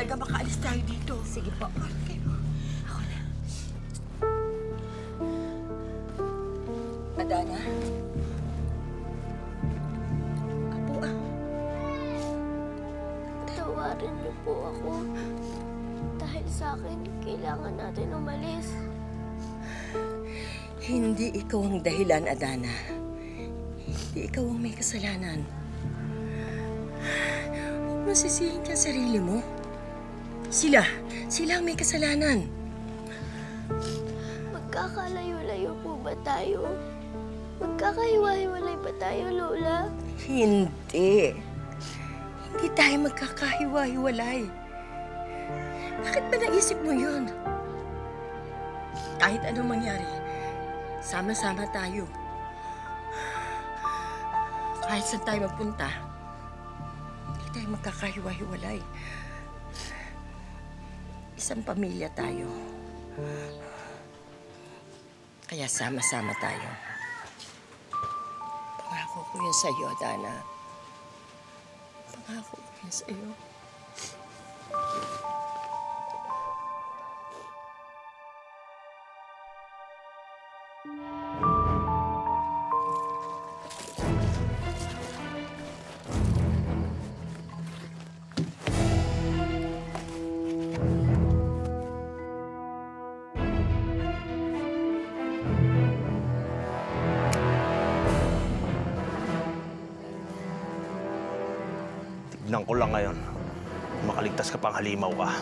talaga makaalis tayo dito. Sige po. Okay. Ako na. Adana? Apo Tawarin niyo po ako. Dahil sa akin, kailangan natin umalis. Hindi ikaw ang dahilan, Adana. Hindi ikaw ang may kasalanan. Huwag masisihin ka sarili mo. Sila ang may kasalanan. Magkakalayo-layo po ba tayo? Magkakahiwa-hiwalay ba tayo, Lola? Hindi. Hindi tayo magkakahiwa-hiwalay. Bakit ba naisip mo yun? Kahit anong mangyari, sama-sama tayo. Kahit saan tayo magpunta, hindi tayo magkakahiwa-hiwalay. Isang pamilya tayo. Kaya sama-sama tayo. Pangako ko yun sa'yo, Adana. Pangako ko yun sa'yo. Tignan ko lang ngayon. Makaligtas ka pang halimaw ka.